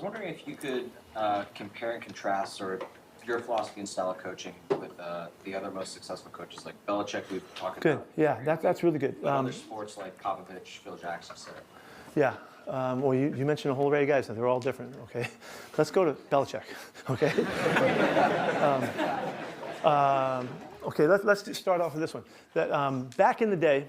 I'm wondering if you could compare and contrast sort of your philosophy and style of coaching with the other most successful coaches like Belichick, we've talked Good. about. Yeah, that's really good. Other sports like Popovich, Phil Jackson, etc. Yeah. Well, you mentioned a whole array of guys, and they're all different. Okay. Let's go to Belichick. Okay. Okay. Let's just start off with this one. That back in the day.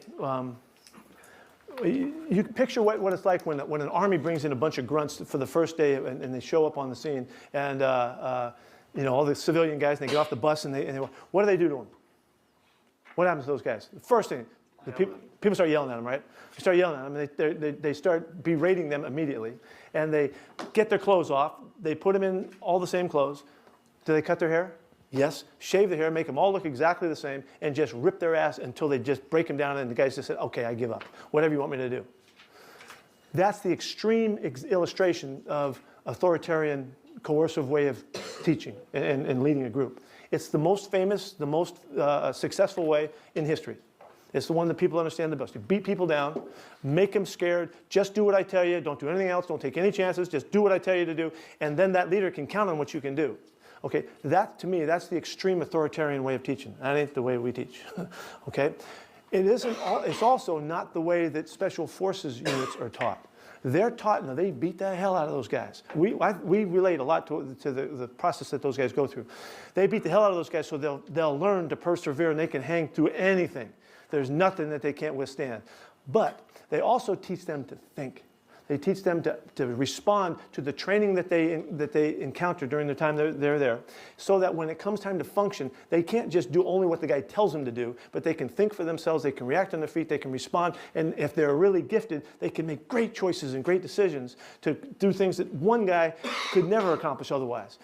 You can picture what it's like when an army brings in a bunch of grunts for the first day and they show up on the scene, and all the civilian guys, and they get off the bus and they what do they do to them? What happens to those guys? The first thing, people start yelling at them, right? They start yelling at them, and they start berating them immediately, and they get their clothes off. They put them in all the same clothes. Do they cut their hair? Yes. Shave the hair, make them all look exactly the same, and just rip their ass until they just break them down, and the guys just said, okay, I give up. Whatever you want me to do. That's the extreme illustration of authoritarian, coercive way of teaching and leading a group. It's the most famous, the most successful way in history. It's the one that people understand the best. You beat people down, make them scared, just do what I tell you, don't do anything else, don't take any chances, just do what I tell you to do, and then that leader can count on what you can do. Okay, that to me, that's the extreme authoritarian way of teaching. That ain't the way we teach. Okay, it's also not the way that special forces units are taught. They're taught, now they beat the hell out of those guys. We relate a lot to the process that those guys go through. They beat the hell out of those guys so they'll learn to persevere and they can hang through anything. There's nothing that they can't withstand. But they also teach them to think. They teach them to respond to the training that they encounter during the time they're there, so that when it comes time to function, they can't just do only what the guy tells them to do, but they can think for themselves, they can react on their feet, they can respond, and if they're really gifted, they can make great choices and great decisions to do things that one guy could never accomplish otherwise.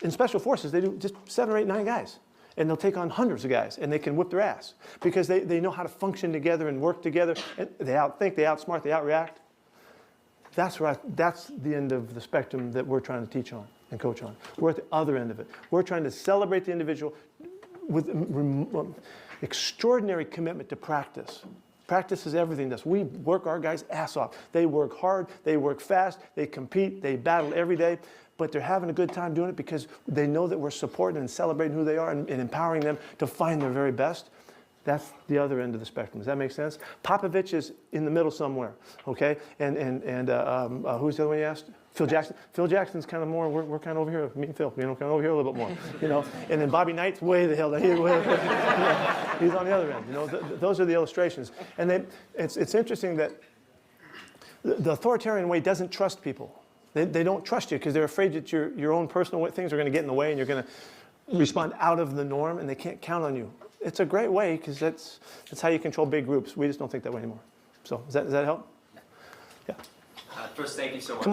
In special forces, they do just 7 or 8, 9 guys. And they'll take on hundreds of guys, and they can whip their ass because they know how to function together and work together. And they outthink, they outsmart, they outreact. That's the end of the spectrum that we're trying to teach on and coach on. We're at the other end of it. We're trying to celebrate the individual with extraordinary commitment to practice. Practice is everything to us. We work our guys' ass off. They work hard, they work fast, they compete, they battle every day, but they're having a good time doing it because they know that we're supporting and celebrating who they are and empowering them to find their very best. That's the other end of the spectrum. Does that make sense? Popovich is in the middle somewhere, okay? And who's the other one you asked? Phil Jackson. Phil Jackson's kind of more, we're kind of over here, me and Phil, kind of over here a little bit more, And then Bobby Knight's way the hell down here, he's on the other end, those are the illustrations. And then it's interesting that the authoritarian way doesn't trust people. They don't trust you because they're afraid that your own personal things are going to get in the way and you're going to respond out of the norm and they can't count on you. It's a great way because that's how you control big groups. We just don't think that way anymore. So does that help? Yeah. First, thank you so much. Come on.